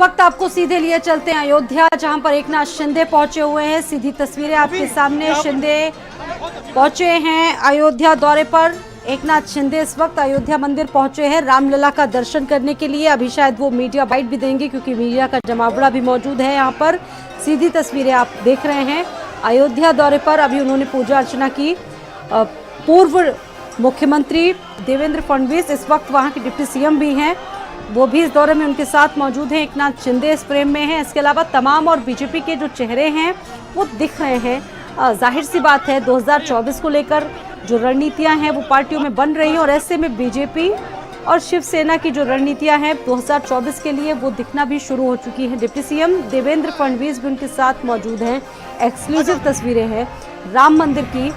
वक्त आपको सीधे लिए चलते हैं अयोध्या, जहां पर एकनाथ शिंदे पहुंचे हुए हैं। सीधी तस्वीरें आपके सामने। शिंदे पहुंचे हैं अयोध्या दौरे पर। एकनाथ शिंदे इस वक्त अयोध्या मंदिर पहुंचे हैं रामलला का दर्शन करने के लिए। अभी शायद वो मीडिया बाइट भी देंगे क्योंकि मीडिया का जमावड़ा भी मौजूद है यहाँ पर। सीधी तस्वीरें आप देख रहे हैं अयोध्या दौरे पर। अभी उन्होंने पूजा अर्चना की। पूर्व मुख्यमंत्री देवेंद्र फडणवीस इस वक्त वहाँ के डिप्टी सीएम भी हैं, वो भी इस दौरे में उनके साथ मौजूद हैं। एकनाथ शिंदे इस फ्रेम में हैं। इसके अलावा तमाम और बीजेपी के जो चेहरे हैं वो दिख रहे हैं। जाहिर सी बात है 2024 को लेकर जो रणनीतियां हैं वो पार्टियों में बन रही हैं और ऐसे में बीजेपी और शिवसेना की जो रणनीतियां हैं 2024 के लिए वो दिखना भी शुरू हो चुकी है। डिप्टी सीएम देवेंद्र फडणवीस भी उनके साथ मौजूद हैं। एक्सक्लूसिव तस्वीरें हैं राम मंदिर की।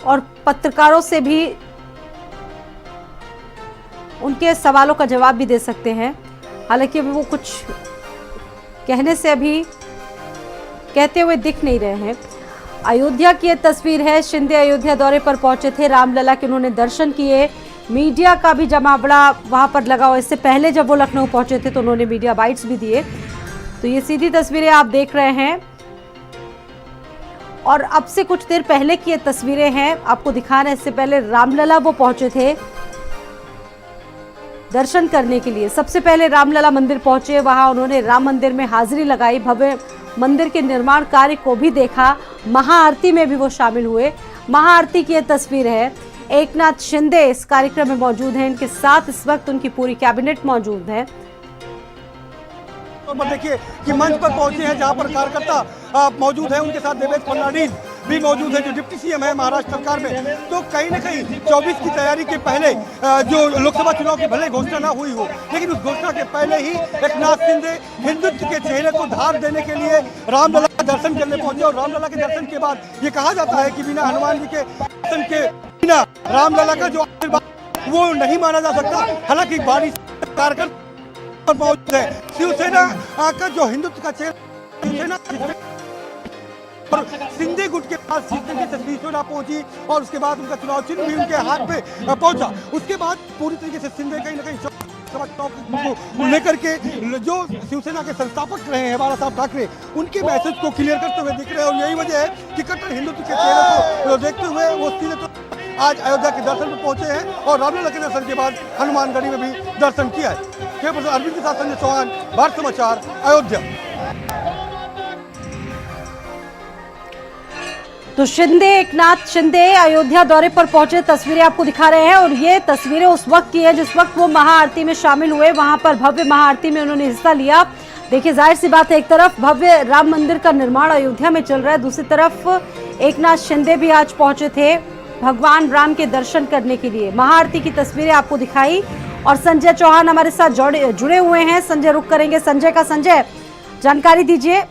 और पत्रकारों से भी उनके सवालों का जवाब भी दे सकते हैं। हालांकि अभी वो कुछ कहने से अभी कहते हुए दिख नहीं रहे हैं। अयोध्या की ये तस्वीर है। शिंदे अयोध्या दौरे पर पहुंचे थे, रामलला के उन्होंने दर्शन किए। मीडिया का भी जमावड़ा वहां पर लगा। इससे पहले जब वो लखनऊ पहुंचे थे तो उन्होंने मीडिया बाइट्स भी दिए। तो ये सीधी तस्वीरें आप देख रहे हैं और अब से कुछ देर पहले की ये तस्वीरें हैं, आपको दिखा रहे हैं। इससे पहले रामलला वो पहुंचे थे दर्शन करने के लिए। सबसे पहले रामलला मंदिर पहुंचे, वहां उन्होंने राम मंदिर में हाजिरी लगाई, भव्य मंदिर के निर्माण कार्य को भी देखा। महाआरती में भी वो शामिल हुए। महाआरती की ये तस्वीर है। एकनाथ शिंदे इस कार्यक्रम में मौजूद हैं। इनके साथ इस वक्त उनकी पूरी कैबिनेट मौजूद है। देखिए कि मंच पर पहुंचे हैं जहां पर कार्यकर्ता मौजूद है। उनके साथ देवेंद्र फडणवीस भी मौजूद है जो डिप्टी सीएम है महाराष्ट्र सरकार में। तो कहीं ना कहीं 24 की तैयारी के पहले जो लोकसभा चुनाव की भले घोषणा ना हुई हो, लेकिन उस घोषणा के पहले ही एकनाथ शिंदे हिंदुत्व के चेहरे को धार देने के लिए रामलला का दर्शन करने पहुंचे। और रामलला के दर्शन के बाद ये कहा जाता है कि बिना हनुमान जी के दर्शन के बिना रामलला का जो आशीर्वाद वो नहीं माना जा सकता। हालांकि बारिश कार्यकर्ता मौजूद है। शिवसेना का जो हिंदुत्व का चेहरा और शिंदे गुट के पास जीतने की तस्वीर चुनाव पहुंची और उसके बाद उनका चुनाव चिन्ह भी उनके हाथ पे पहुंचा। उसके बाद पूरी तरीके से शिंदे कहीं ना कहीं को लेकर के जो शिवसेना के संस्थापक रहे हैं बाला साहब ठाकरे, उनके मैसेज को क्लियर करते हुए दिख रहे हैं। और यही वजह है कि कट्टर हिंदुत्व के चेहरे को देखते हुए वो सीधे तो आज अयोध्या के दर्शन में पहुंचे हैं और रामलला के दर्शन के बाद हनुमानगढ़ी में भी दर्शन किया है। अरविंद के साथ संजय चौहान, भारत समाचार, अयोध्या। तो एकनाथ शिंदे अयोध्या दौरे पर पहुंचे, तस्वीरें आपको दिखा रहे हैं। और ये तस्वीरें उस वक्त की है जिस वक्त वो महाआरती में शामिल हुए। वहां पर भव्य महाआरती में उन्होंने हिस्सा लिया। देखिए जाहिर सी बात है, एक तरफ भव्य राम मंदिर का निर्माण अयोध्या में चल रहा है, दूसरी तरफ एकनाथ शिंदे भी आज पहुंचे थे भगवान राम के दर्शन करने के लिए। महाआरती की तस्वीरें आपको दिखाई और संजय चौहान हमारे साथ जुड़े हुए हैं। संजय रुक करेंगे संजय जानकारी दीजिए।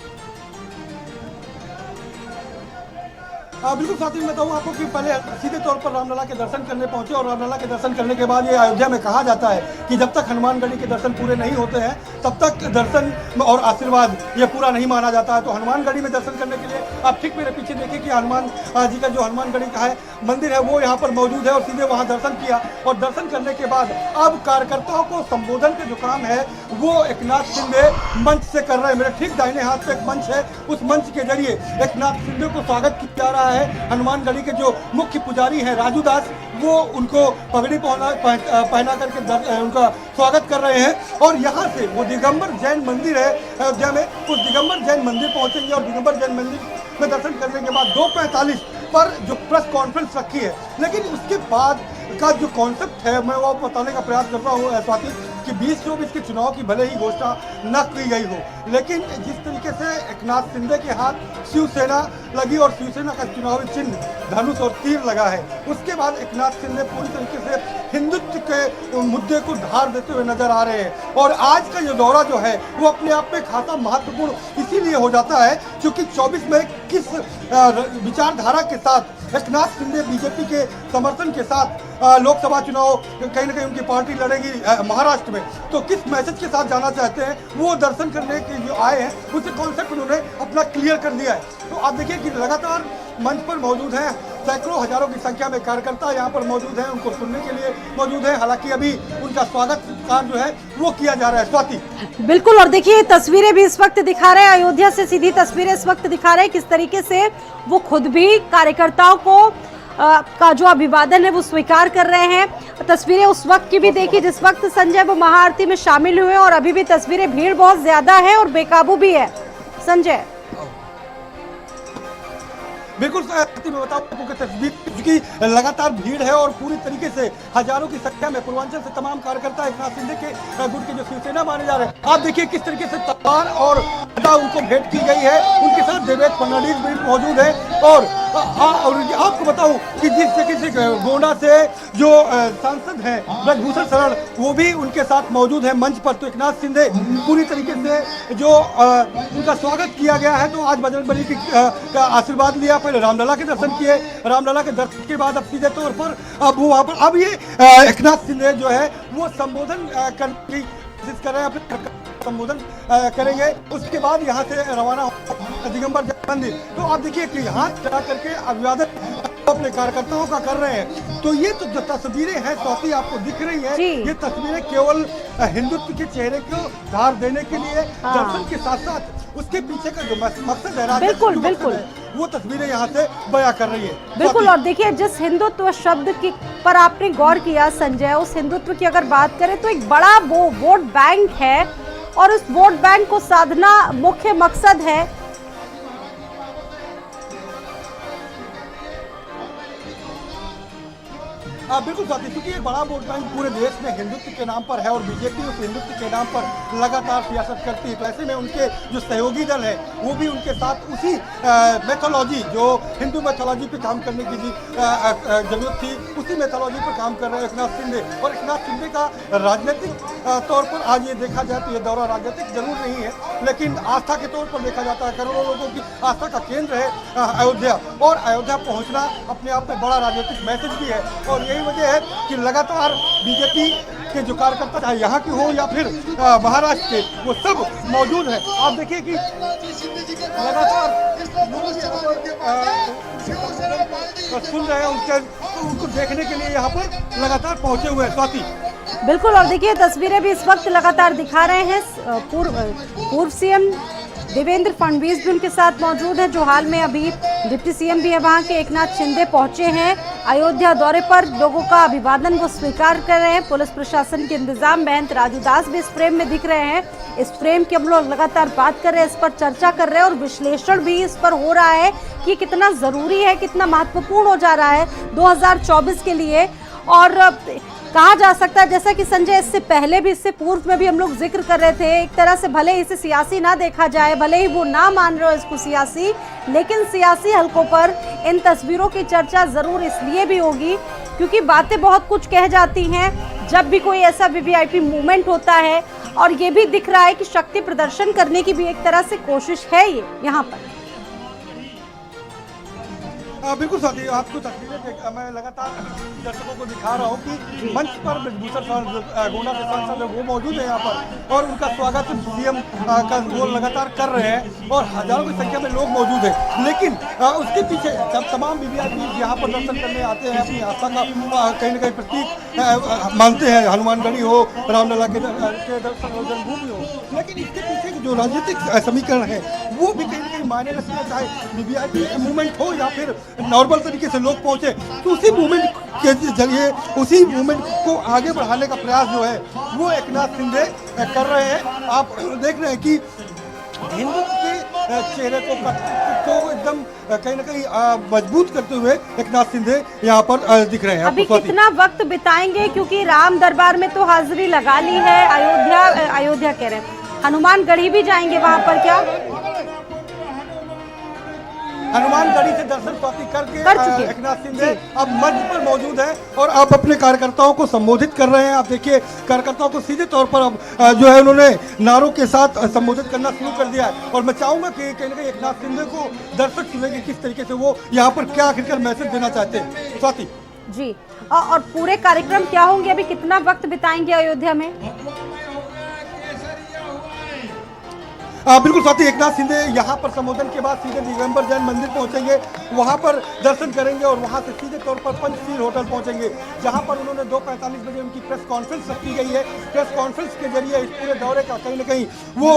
बिल्कुल साथी, मैं बताऊं आपको कि पहले सीधे तौर पर रामलला के दर्शन करने पहुंचे और रामलला के दर्शन करने के बाद ये अयोध्या में कहा जाता है कि जब तक हनुमानगढ़ी के दर्शन पूरे नहीं होते हैं तब तक दर्शन और आशीर्वाद ये पूरा नहीं माना जाता है। तो हनुमानगढ़ी में दर्शन करने के लिए आप ठीक मेरे पीछे देखिए कि हनुमान जी का जो हनुमानगढ़ी का है मंदिर है वो यहाँ पर मौजूद है और सीधे वहाँ दर्शन किया। और दर्शन करने के बाद अब कार्यकर्ताओं को संबोधन का जो काम है वो एकनाथ शिंदे मंच से कर रहे हैं। मेरे ठीक दाहिने हाथ पे एक मंच है, उस मंच के जरिए एकनाथ शिंदे को स्वागत किया जा रहा है। हनुमानगढ़ी के जो मुख्य पुजारी हैं राजू दास, वो उनको पगड़ी पहना करके उनका स्वागत कर रहे हैं। और यहाँ से वो दिगंबर जैन मंदिर है अयोध्या में, उस दिगंबर जैन मंदिर पहुंचेंगे और दिगंबर जैन मंदिर में दर्शन करने के बाद 2:45 पर जो प्रेस कॉन्फ्रेंस रखी है। लेकिन उसके बाद का जो कॉन्सेप्ट है मैं वो बताने का प्रयास कर रहा हूँ स्वाति कि 2024 के चुनाव की भले ही घोषणा न की गई हो, लेकिन जिस तरीके से एकनाथ शिंदे के हाथ शिवसेना लगी और शिवसेना का चुनावी चिन्ह धनुष और तीर लगा है, उसके बाद एकनाथ शिंदे पूरी तरीके से हिंदुत्व के मुद्दे को धार देते हुए नजर आ रहे हैं। और आज का ये दौरा जो है वो अपने आप में खासा महत्वपूर्ण इसीलिए हो जाता है क्योंकि 24 में किस विचारधारा के साथ एकनाथ शिंदे बीजेपी के समर्थन के साथ लोकसभा चुनाव कहीं ना कहीं उनकी पार्टी लड़ेगी महाराष्ट्र में, तो किस मैसेज के साथ जाना चाहते हैं वो दर्शन करने के जो आए हैं उसे कॉन्सेप्ट उन्होंने अपना क्लियर कर दिया है। तो आप देखिए कि लगातार मंच पर मौजूद हैं, सैकड़ों हजारों की संख्या में कार्यकर्ता यहाँ पर मौजूद हैं, उनको सुनने के लिए मौजूद हैं। हालांकि अभी उनका स्वागत कार्य जो है वो किया जा रहा है। स्वाति, बिल्कुल, और देखिए तस्वीरें भी इस वक्त दिखा रहे हैं, अयोध्या से सीधी तस्वीरें इस वक्त दिखा रहे हैं किस तरीके से वो खुद भी कार्यकर्ताओं को का जो अभिवादन है वो स्वीकार कर रहे हैं। तस्वीरें उस वक्त की भी देखी जिस वक्त संजय वो महाआरती में शामिल हुए, और अभी भी तस्वीरें भीड़ बहुत ज्यादा है और बेकाबू भी है। संजय, बिल्कुल मैं बताऊं आपको कि तस्वीर क्योंकि लगातार भीड़ है और पूरी तरीके से हजारों की संख्या में पूर्वांचल से तमाम कार्यकर्ता एकनाथ शिंदे के गुट के जो शिवसेना माने जा रहे हैं। आप देखिए किस तरीके से तलवार और गदा उनको भेंट की गई है, उनके साथ देवेंद्र फडणवीस भी मौजूद है। और आपको बताऊं कि जिस तरीके से गोंडा से जो सांसद हैं ब्रजभूषण शरण वो भी उनके साथ मौजूद है मंच पर। तो एकनाथ शिंदे पूरी तरीके से जो उनका स्वागत किया गया है, तो आज बजरंगबली का आशीर्वाद लिया, पहले रामलला के दर्शन किए, रामलला के दर्शन के बाद अब सीधे तौर पर अब वहाँ पर अब ये एकनाथ शिंदे जो है वो संबोधन करने की कोशिश कर रहे हैं, अपने संबोधन करेंगे। उसके बाद यहाँ से रवाना होगा दिगंबर मंदिर। तो आप देखिए कि यहाँ चढ़ा करके अभिवादन अपने कार्यकर्ताओं का कर रहे हैं। तो ये तो तस्वीरें हैं स्वाति आपको दिख रही है, ये तस्वीरें केवल हिंदुत्व के चेहरे को धार देने के लिए दर्शन के साथ साथ उसके पीछे का जो मकसद है बिल्कुल बिल्कुल वो तस्वीरें यहाँ से बयां कर रही है। बिल्कुल, और देखिए जिस हिंदुत्व शब्द की पर आपने गौर किया संजय, उस हिंदुत्व की अगर बात करें तो एक बड़ा वो वोट बैंक है और उस वोट बैंक को साधना मुख्य मकसद है। बिल्कुल साथी, क्योंकि एक बड़ा वोट बैंक पूरे देश में हिंदुत्व के नाम पर है और बीजेपी उस हिंदुत्व के नाम पर लगातार सियासत करती है। तो ऐसे में उनके जो सहयोगी दल है वो भी उनके साथ उसी मेथोलॉजी जो हिंदू मेथोलॉजी पे काम करने की जरूरत थी उसी मेथोलॉजी पर काम कर रहे हैं एकनाथ शिंदे। और एकनाथ शिंदे का राजनीतिक तौर पर आज ये देखा जाए तो ये दौरा राजनीतिक जरूर नहीं है, लेकिन आस्था के तौर पर देखा जाता है। करोड़ों लोगों की आस्था का केंद्र है अयोध्या, और अयोध्या पहुँचना अपने आप में बड़ा राजनीतिक मैसेज भी है। और यही वजह है कि लगातार बीजेपी के जो कार्यकर्ता चाहे यहाँ के हो या फिर महाराष्ट्र के, वो सब मौजूद है। आप देखिए कि लगातार सुन रहे हैं उनको देखने के लिए यहाँ पर लगातार पहुंचे हुए हैं। स्वाति, बिल्कुल, और देखिए तस्वीरें भी इस वक्त लगातार दिखा रहे हैं। पूर्व सीएम देवेंद्र फडणवीस भी उनके साथ मौजूद हैं, जो हाल में अभी डिप्टी सीएम भी है वहां के। एकनाथ शिंदे पहुंचे हैं अयोध्या दौरे पर, लोगों का अभिवादन वो स्वीकार कर रहे हैं। पुलिस प्रशासन के इंतजाम, महंत राजू दास भी इस फ्रेम में दिख रहे हैं। इस फ्रेम की हम लोग लगातार बात कर रहे हैं, इस पर चर्चा कर रहे हैं और विश्लेषण भी इस पर हो रहा है कि कितना जरूरी है, कितना महत्वपूर्ण हो जा रहा है 2024 के लिए। और कहा जा सकता है, जैसा कि संजय इससे पहले भी, इससे पूर्व में भी हम लोग जिक्र कर रहे थे, एक तरह से भले इसे सियासी ना देखा जाए, भले ही वो ना मान रहे हो इसको सियासी, लेकिन सियासी हलकों पर इन तस्वीरों की चर्चा जरूर इसलिए भी होगी क्योंकि बातें बहुत कुछ कह जाती हैं जब भी कोई ऐसा वीवीआईपी मूवमेंट होता है। और ये भी दिख रहा है कि शक्ति प्रदर्शन करने की भी एक तरह से कोशिश है ये यहाँ पर। बिल्कुल साथी, आपको तस्वीरें मैं लगातार दर्शकों को दिखा रहा हूँ कि मंच पर ब्रजभूषण गोंडा के सांसद है वो मौजूद है यहाँ पर, और उनका स्वागत सीएम का वो लगातार कर रहे हैं और हजारों की संख्या में लोग मौजूद हैं। लेकिन उसके पीछे जब तमाम वीवीआईपी यहाँ पर दर्शन करने आते हैं, अपनी आस्था का कहीं ना कहीं प्रतीक मानते हैं, हनुमानगढ़ी हो, रामलला के दर्शन हो, जन्मभूमि हो, लेकिन इसके पीछे जो राजनीतिक समीकरण है वो भी कहीं ना कहीं मायने रखते हैं। चाहे वीवीआईपी मूवमेंट हो या फिर नॉर्मल तरीके से लोग पहुंचे, तो उसी मूवमेंट के जरिए उसी मूवमेंट को आगे बढ़ाने का प्रयास जो है वो एकनाथ शिंदे कर रहे हैं। आप देख रहे हैं कि हिंदुत्व के चेहरे को एकदम कहीं ना कहीं मजबूत करते हुए एकनाथ शिंदे यहाँ पर दिख रहे हैं। अभी कितना वक्त बिताएंगे, क्योंकि राम दरबार में तो हाजिरी लगा ली है, अयोध्या कह रहे हैं, हनुमानगढ़ी भी जाएंगे वहां पर क्या? हनुमानगढ़ी से दर्शन प्राप्ति करके एकनाथ शिंदे अब मंच पर मौजूद है और अब अपने कार्यकर्ताओं को संबोधित कर रहे हैं। आप देखिए कार्यकर्ताओं को सीधे तौर पर अब जो है उन्होंने नारों के साथ संबोधित करना शुरू कर दिया है। और मैं चाहूंगा कि कहीं ना कहीं एकनाथ शिंदे को दर्शक सुनेंगे किस तरीके से वो यहाँ पर क्या आखिरकार मैसेज देना चाहते हैं। स्वाति, जी। और पूरे कार्यक्रम क्या होंगे, अभी कितना वक्त बिताएंगे अयोध्या में? बिल्कुल स्वाति, एकनाथ शिंदे यहाँ पर संबोधन के बाद सीधे दिगंबर जैन मंदिर पहुंचेंगे, वहाँ पर दर्शन करेंगे और वहाँ से सीधे तौर पर पंचशील होटल पहुंचेंगे, जहाँ पर उन्होंने 2:45 बजे उनकी प्रेस कॉन्फ्रेंस रखी गई है। प्रेस कॉन्फ्रेंस के जरिए इस पूरे दौरे का कहीं ना कहीं वो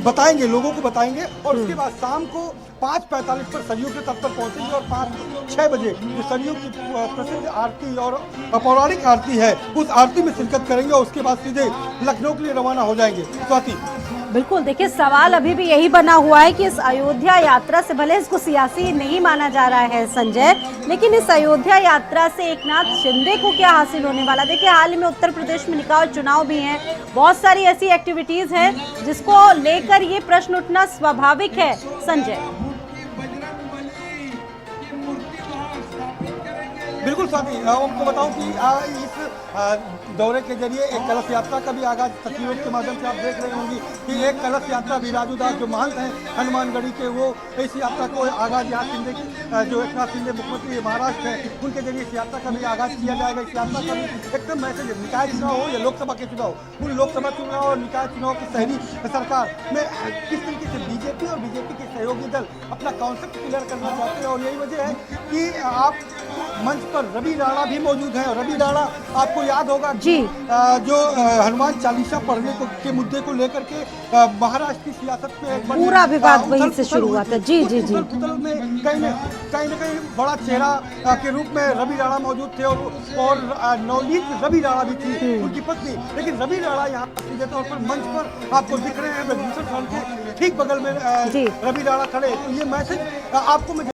बताएंगे, लोगों को बताएंगे और उसके बाद शाम को 5:45 पर सरयू के तट पर पहुंचेंगे और 5-6 बजे जो सरयू की प्रसिद्ध आरती और पौराणिक आरती है उस आरती में शिरकत करेंगे और उसके बाद सीधे लखनऊ के लिए रवाना हो जाएंगे। स्वाति, बिल्कुल, देखिए सवाल अभी भी यही बना हुआ है कि इस अयोध्या यात्रा से, भले इसको सियासी नहीं माना जा रहा है संजय, लेकिन इस अयोध्या यात्रा से एकनाथ शिंदे को क्या हासिल होने वाला? देखिए हाल ही में उत्तर प्रदेश में निकाय चुनाव भी हैं, बहुत सारी ऐसी एक्टिविटीज हैं जिसको लेकर ये प्रश्न उठना स्वाभाविक है संजय। बिल्कुल स्वाति, आपको बताऊं कि इस दौरे के जरिए एक कलश यात्रा का भी आगाज तस्वीरों के माध्यम से आप देख रहे होंगे कि एक कलश यात्रा भी राजू दास जो महंत हैं हनुमानगढ़ी के, वो इस यात्रा को आगाज यहाँ शिंदे जो एकनाथ शिंदे मुख्यमंत्री महाराष्ट्र हैं उनके जरिए इस यात्रा का भी आगाज किया जाएगा। इस यात्रा का भी एकदम मैसेज, निकाय चुनाव हो या लोकसभा के चुनाव, पूरी लोकसभा चुनाव और निकाय चुनाव की शहरी सरकार में किस तरीके से बीजेपी और बीजेपी के सहयोगी दल अपना कॉन्सेप्ट क्लियर करना चाहते हैं और यही वजह है कि आप मंच पर रवि राणा भी मौजूद हैं। और रवि राणा आपको याद होगा जी, जो हनुमान चालीसा पढ़ने के मुद्दे को लेकर के महाराष्ट्र की सियासत में एक पूरा विवाद वहीं से शुरू हुआ था। जी जी जी, उथल में कहीं न कहीं बड़ा चेहरा के रूप में रवि राणा मौजूद थे और नवनीत रवि राणा भी थी उनकी पत्नी, लेकिन रवि राणा यहाँ सीधे तौर पर मंच पर आपको दिख रहे हैं, के ठीक बगल में रवि राणा खड़े। तो ये मैसेज आपको मैं